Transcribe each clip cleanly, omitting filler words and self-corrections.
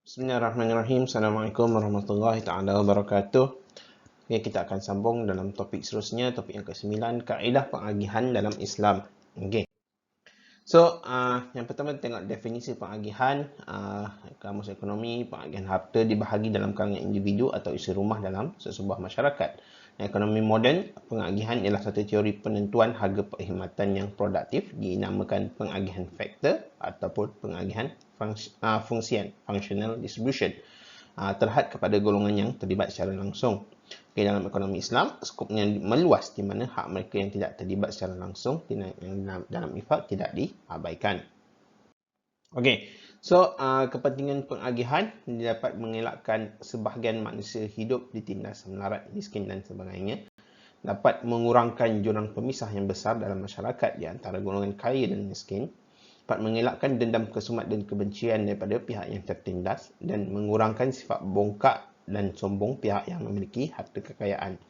Bismillahirrahmanirrahim. Assalamualaikum warahmatullahi taala wabarakatuh. Okay, kita akan sambung dalam topik seterusnya, topik yang ke-9, kaedah pengagihan dalam Islam. Okay. So, yang pertama tengok definisi pengagihan. Kamus ekonomi, pengagihan harta dibahagi dalam kalangan individu atau isi rumah dalam sesebuah masyarakat. Ekonomi moden, pengagihan ialah satu teori penentuan harga perkhidmatan yang produktif, dinamakan pengagihan faktor ataupun pengagihan fungsian, functional distribution, terhad kepada golongan yang terlibat secara langsung. Okay, dalam ekonomi Islam, skopnya meluas di mana hak mereka yang tidak terlibat secara langsung dalam infak tidak diabaikan. Okey, so kepentingan pengagihan dapat mengelakkan sebahagian manusia hidup ditindas melarat, miskin dan sebagainya. Dapat mengurangkan jurang pemisah yang besar dalam masyarakat di antara golongan kaya dan miskin. Dapat mengelakkan dendam, kesumat dan kebencian daripada pihak yang tertindas dan mengurangkan sifat bongkak dan sombong pihak yang memiliki harta kekayaan.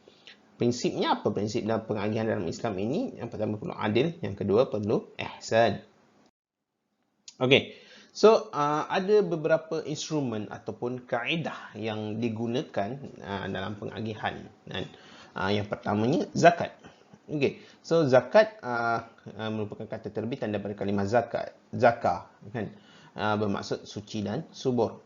Prinsipnya apa prinsip dalam pengagihan dalam Islam ini? Yang pertama perlu adil, yang kedua perlu ihsan. Okey. So, ada beberapa instrumen ataupun kaedah yang digunakan dalam pengagihan. Yang pertamanya zakat. Okey. So, zakat merupakan kata terbitan daripada kalimah zakat, zakah, kan? Bermaksud suci dan subur.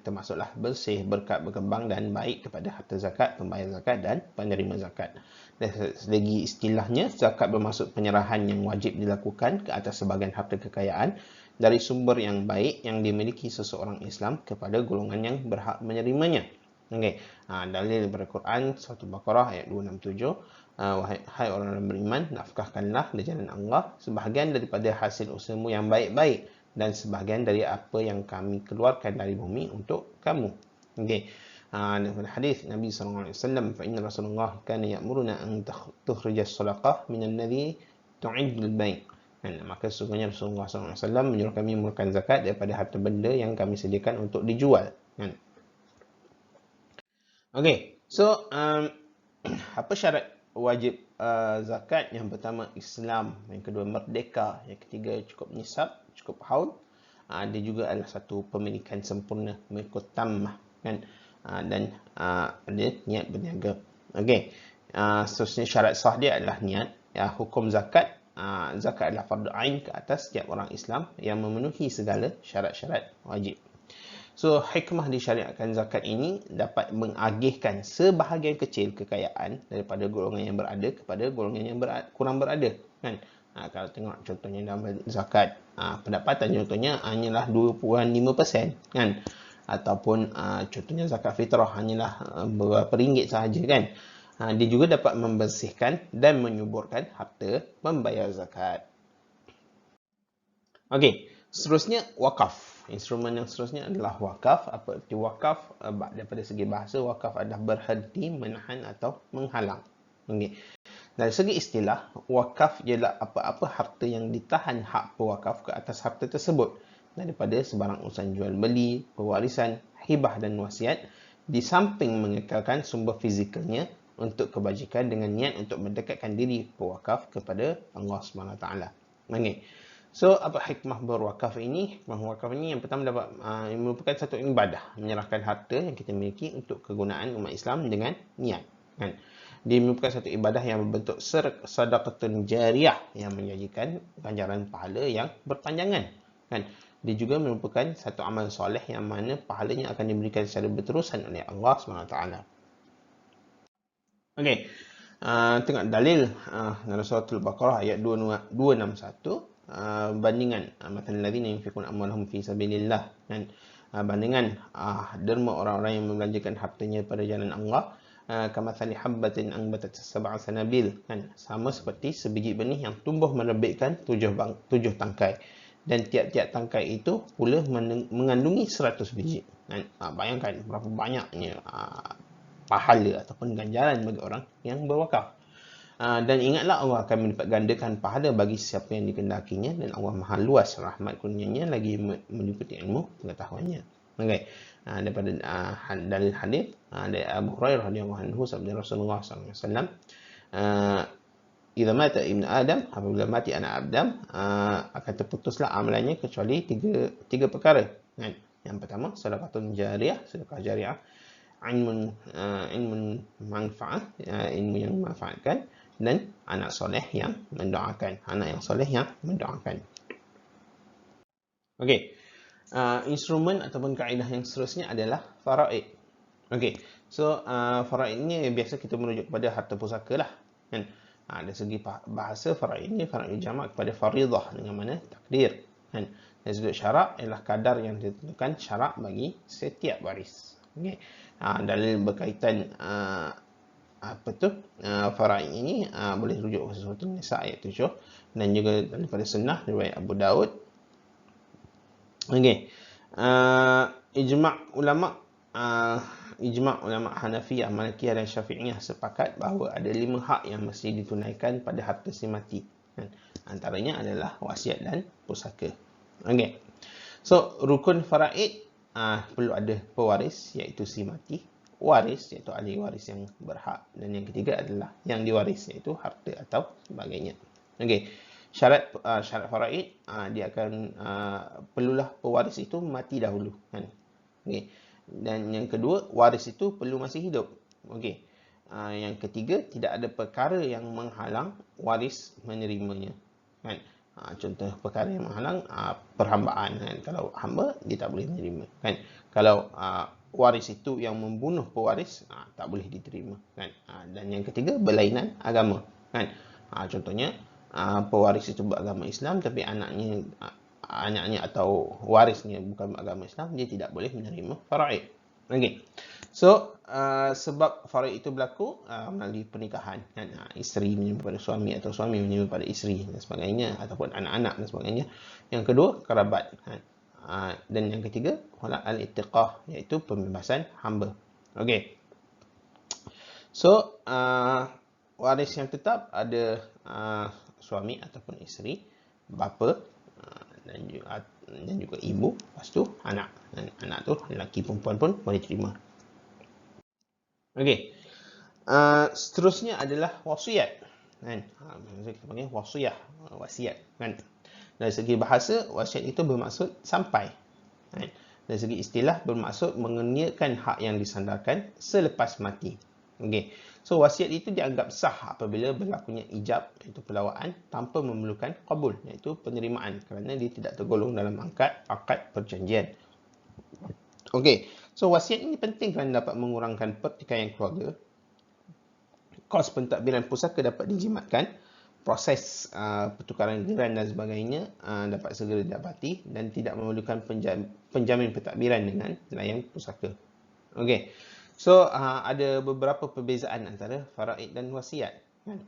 Termasuklah bersih, berkat, berkembang dan baik kepada harta zakat, pembayar zakat dan penerima zakat. Dari segi istilahnya, zakat bermaksud penyerahan yang wajib dilakukan ke atas sebahagian harta kekayaan dari sumber yang baik yang dimiliki seseorang Islam kepada golongan yang berhak menerimanya. Okey. Dalil daripada Quran surah Al-Baqarah ayat 267, wahai orang yang beriman, nafkahkanlah di jalan Allah sebahagian daripada hasil usahamu yang baik-baik dan sebahagian dari apa yang kami keluarkan dari bumi untuk kamu. Okey. Dalam hadis Nabi SAW, fa inna Rasulullah kana ya'muruna an tukhrija as-sadaqah min alladhi tu'idul bai'. Maka sesungguhnya Rasulullah SAW menyuruh kami mengeluarkan zakat daripada harta benda yang kami sediakan untuk dijual. Okey, so apa syarat wajib zakat? Yang pertama Islam, yang kedua merdeka, yang ketiga cukup nisab, cukup haul. Dia juga adalah satu pemilikan sempurna, mengikut tammah, kan? Dan ada niat berniaga. Okey. Seterusnya syarat sah dia adalah niat. Hukum zakat, zakat adalah fardu ain ke atas setiap orang Islam yang memenuhi segala syarat-syarat wajib. So, hikmah disyariatkan zakat ini dapat mengagihkan sebahagian kecil kekayaan daripada golongan yang berada kepada golongan yang kurang berada, kan? Kalau tengok contohnya dalam zakat, pendapatan contohnya hanyalah 2.5%, kan? Ataupun contohnya zakat fitrah hanyalah beberapa ringgit sahaja, kan? Dia juga dapat membersihkan dan menyuburkan harta membayar zakat. Okey, seterusnya wakaf. Instrumen yang seterusnya adalah wakaf. Apa arti wakaf? Daripada segi bahasa, wakaf adalah berhenti, menahan atau menghalang. Okay. Dari segi istilah, wakaf ialah apa-apa harta yang ditahan hak pewakaf ke atas harta tersebut daripada sebarang urusan jual beli, pewarisan, hibah dan wasiat, di samping mengekalkan sumber fizikalnya untuk kebajikan dengan niat untuk mendekatkan diri pewakaf kepada Allah SWT. Okay. So, apa hikmah berwakaf ini? Hikmah berwakaf ini yang pertama dapat merupakan satu ibadah, menyerahkan harta yang kita miliki untuk kegunaan umat Islam dengan niat, kan? Dia merupakan satu ibadah yang berbentuk sedekatun jariyah yang menjanjikan ganjaran pahala yang berpanjangan, kan? Dia juga merupakan satu amal soleh yang mana pahalanya akan diberikan secara berterusan oleh Allah SWT. Okey. Tengok dalil dalam surah Al-Baqarah ayat 261. Bandingan matal ladzina yunfiquna amwalahum fi sabilillah, kan? Bandingan derma orang-orang yang membelanjakan hartanya pada jalan Allah, kamathali habbatin anbatat sab'a sanabil, kan? Sama seperti sebiji benih yang tumbuh merebitkan 7 tangkai, dan tiap-tiap tangkai itu pula mengandungi 100 biji, kan? Bayangkan berapa banyaknya pahala ataupun ganjaran bagi orang yang berwakaf. Dan ingatlah Allah akan melipat gandakan pahala bagi siapa yang dikehendakinya, dan Allah Maha luas rahmat kurnianya lagi meliputi ilmu pengetahuannya. Okey. Daripada dalil hadis dari Abu Hurairah radhiyallahu anhu, sabda Rasulullah SAW, "Idza mata ibnu Adam, apabila mati anak Adam, akan terputuslah amalannya kecuali tiga perkara." Kan? Yang pertama, sedekahun jariyah, sedekah jariah, ilmu manfaat, ilmu yang memanfaatkan, dan anak soleh yang mendoakan. Anak yang soleh yang mendoakan. Okey. Instrumen ataupun kaedah yang seterusnya adalah faraid. Okey. So, faraid ini biasa kita merujuk kepada harta pusaka lah. Kan? Dari segi bahasa, faraid ini faraid jamak kepada faridah dengan mana takdir. Kan? Dari sudut syarak ialah kadar yang ditentukan syarak bagi setiap waris. Okey. Dalil berkaitan faraid ini boleh rujuk ke surah An-Nisa ayat 7 dan juga daripada sunnah riwayat Abu Daud. Okey. Ijma' ulama Hanafiyah, Malikiyah dan Syafi'iyah sepakat bahawa ada 5 hak yang mesti ditunaikan pada harta si mati. Antaranya adalah wasiat dan pusaka. Okey. So, rukun faraid perlu ada pewaris iaitu si mati, waris iaitu ahli waris yang berhak, dan yang ketiga adalah yang diwaris iaitu harta atau sebagainya. Okey. Syarat faraid dia akan perlulah pewaris itu mati dahulu, kan. Okey. Dan yang kedua, waris itu perlu masih hidup. Okey. Yang ketiga, tidak ada perkara yang menghalang waris menerimanya, kan. Contoh perkara yang menghalang perhambaan, kan. Kalau hamba dia tak boleh menerima, kan. Kalau waris itu yang membunuh pewaris tak boleh diterima, kan. Dan yang ketiga, berlainan agama, kan. Contohnya pewaris itu beragama Islam tapi anaknya atau warisnya bukan beragama Islam, dia tidak boleh menerima faraid. Okey. So, sebab faraid itu berlaku melalui pernikahan, kan. Isteri menyumbang pada suami atau suami menyumbang pada isteri dan sebagainya, ataupun anak-anak dan sebagainya. Yang kedua, kerabat, kan. Dan yang ketiga, al-ittiqah, iaitu pembebasan hamba. Okey. So, waris yang tetap ada suami ataupun isteri, bapa dan juga ibu, lepas tu anak. Dan anak tu lelaki perempuan pun boleh terima. Okey. Seterusnya adalah wasiat, kan. Kita panggil wasiat, kan. Dari segi bahasa, wasiat itu bermaksud sampai, kan. Dari segi istilah bermaksud mengenakan hak yang disandarkan selepas mati. Okey. So, wasiat itu dianggap sah apabila berlakunya ijab, iaitu pelawaan, tanpa memerlukan qabul, iaitu penerimaan, kerana dia tidak tergolong dalam akad perjanjian. Okey. So, wasiat ini penting kerana dapat mengurangkan pertikaian keluarga. Kos pentadbiran pusaka dapat dijimatkan. Proses pertukaran geran dan sebagainya dapat segera didapati dan tidak memerlukan penjamin pentadbiran dengan layan pusaka. Okey. So, ada beberapa perbezaan antara faraid dan wasiat, kan.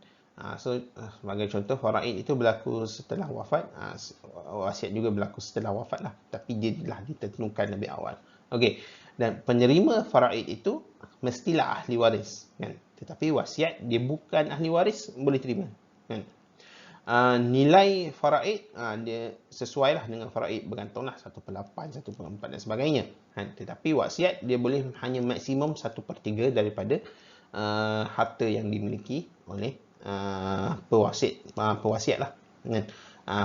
So, sebagai contoh, faraid itu berlaku setelah wafat, wasiat juga berlaku setelah wafat lah, tapi dia telah ditentukan lebih awal. Okey. Dan penerima faraid itu mestilah ahli waris, kan. Tetapi wasiat dia bukan ahli waris, boleh terima, kan. Nilai faraid dia sesuailah dengan faraid, bergantunglah 1/8, 1/4 dan sebagainya, kan. Tetapi wasiat dia boleh hanya maksimum 1/3 daripada harta yang dimiliki oleh pewasiat lah, kan.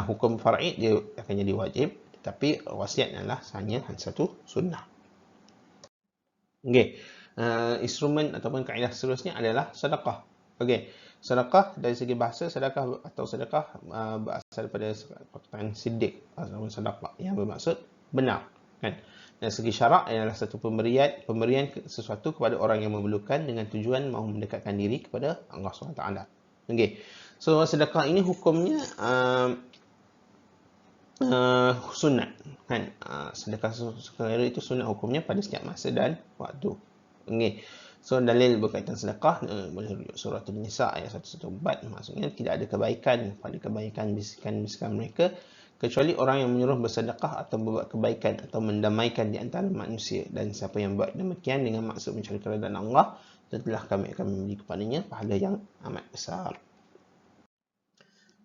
Hukum faraid dia akan jadi wajib, tetapi wasiat adalah hanya satu sunnah. Okey. Instrumen ataupun kaedah seterusnya adalah sedekah. Okey. Sedekah dari segi bahasa, sedekah atau sedekah berasal daripada perkataan siddiq atau sedekah yang bermaksud benar, kan. Dari segi syarak adalah satu pemberian sesuatu kepada orang yang memerlukan dengan tujuan mahu mendekatkan diri kepada Allah SWT. Okey. So, sedekah ini hukumnya sunat, kan. Sedekah itu sunat hukumnya pada setiap masa dan waktu. Okey. So, dalil berkaitan sedekah boleh rujuk surah An-Nisa ayat 114. Maksudnya tidak ada kebaikan pada kebaikan bisikan-bisikan mereka kecuali orang yang menyuruh bersedekah atau berbuat kebaikan atau mendamaikan di antara manusia, dan siapa yang buat demikian dengan maksud mencari keridaan Allah, tentulah kami akan memberi kepadanya pahala yang amat besar.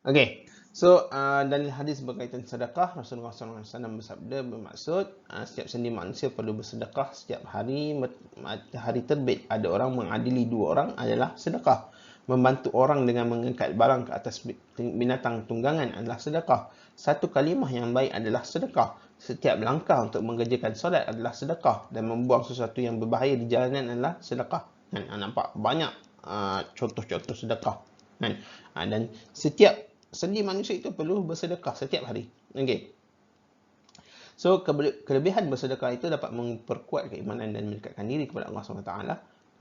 Okey. So, dalil hadis berkaitan sedekah, Rasulullah SAW bersabda bermaksud setiap sendi manusia perlu bersedekah setiap hari matahari terbit. Ada orang mengadili 2 orang adalah sedekah. Membantu orang dengan mengangkat barang ke atas binatang tunggangan adalah sedekah. Satu kalimah yang baik adalah sedekah. setiap langkah untuk mengerjakan solat adalah sedekah, dan membuang sesuatu yang berbahaya di jalanan adalah sedekah. Kan? Nampak banyak contoh-contoh sedekah. Kan? Dan setiap sendi manusia itu perlu bersedekah setiap hari. Okey. So, kelebihan bersedekah itu dapat memperkuat keimanan dan mendekatkan diri kepada Allah SWT,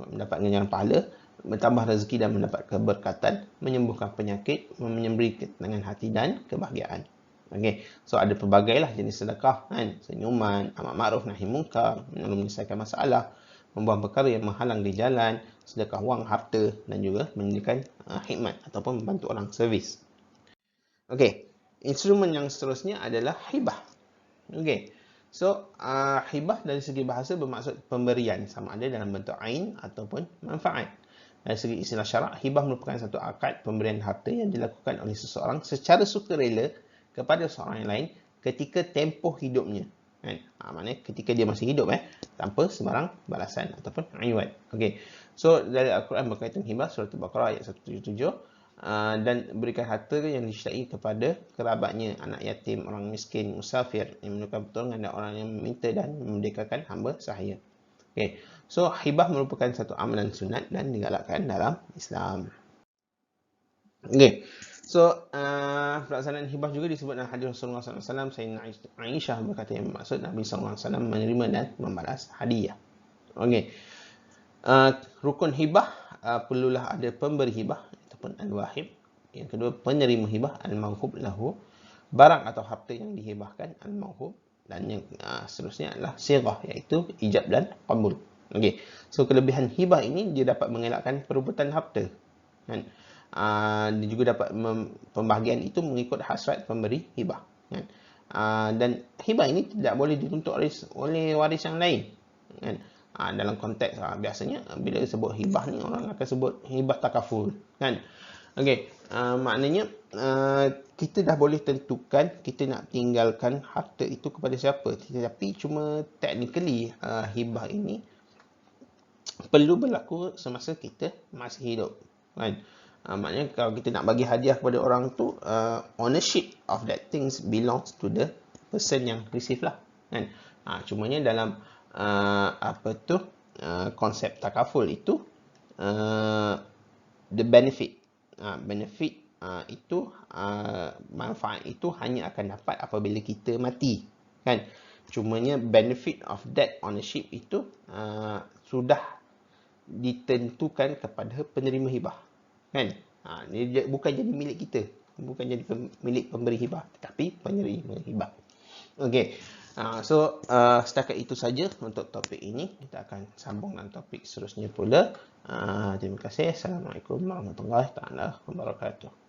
mendapat ganjaran pahala, bertambah rezeki dan mendapat keberkatan, menyembuhkan penyakit, memberi ketenangan hati dan kebahagiaan. Okey, so ada pelbagailah jenis sedekah, kan? Senyuman, amar ma'ruf nahi munkar, menolong menyelesaikan masalah, membuang perkara yang menghalang di jalan, sedekah wang, harta, dan juga menyediakan khidmat ataupun membantu orang, servis. Okey, instrumen yang seterusnya adalah hibah. Okey, so hibah dari segi bahasa bermaksud pemberian, sama ada dalam bentuk ain ataupun manfaat. Dari segi istilah syarak, hibah merupakan satu akad pemberian harta yang dilakukan oleh seseorang secara sukarela kepada seorang yang lain ketika tempoh hidupnya. Kan? Maknanya ketika dia masih hidup, tanpa sebarang balasan ataupun iwad. Okey, so dari Al-Quran berkaitan hibah, surah Al-Baqarah ayat 177, dan berikan harta yang disyara'i kepada kerabatnya, anak yatim, orang miskin, musafir, yang memerlukan pertolongan, dan orang yang meminta dan memerdekakan hamba sahaya. Okay. So, hibah merupakan satu amalan sunat dan digalakkan dalam Islam. Okay. So, pelaksanaan hibah juga disebut dalam hadis Rasulullah SAW. Sayyidina Aisyah berkata yang bermaksud Nabi SAW menerima dan membalas hadiah. Okay. Rukun hibah, perlulah ada pemberi hibah ataupun al-wahib. Yang kedua, penerima hibah, al-mawhub lahu, barang atau harta yang dihibahkan, al-mawhub. Dan yang seterusnya adalah sirah, iaitu ijab dan qabul. Okey. So, kelebihan hibah ini dia dapat mengelakkan perebutan harta. Kan? Dia juga dapat pembahagian itu mengikut hasrat pemberi hibah. Kan? Dan hibah ini tidak boleh dituntut oleh waris yang lain. Kan? Dalam konteks biasanya bila sebut hibah ni orang akan sebut hibah takaful. Kan? Okey, maknanya kita dah boleh tentukan kita nak tinggalkan harta itu kepada siapa. Tetapi cuma technically hibah ini perlu berlaku semasa kita masih hidup. Kan? Maknanya kalau kita nak bagi hadiah kepada orang tu, ownership of that things belongs to the person yang receive lah. Kan? Cumanya dalam konsep takaful itu, the benefit itu, manfaat itu hanya akan dapat apabila kita mati. Kan? Cumanya benefit of that ownership itu sudah ditentukan kepada penerima hibah. Kan? Dia bukan jadi milik kita, bukan jadi milik pemberi hibah, tetapi penerima hibah. Okey. So setakat itu saja untuk topik ini. Kita akan sambung dengan topik seterusnya pula. Terima kasih. Assalamualaikum warahmatullahi wabarakatuh.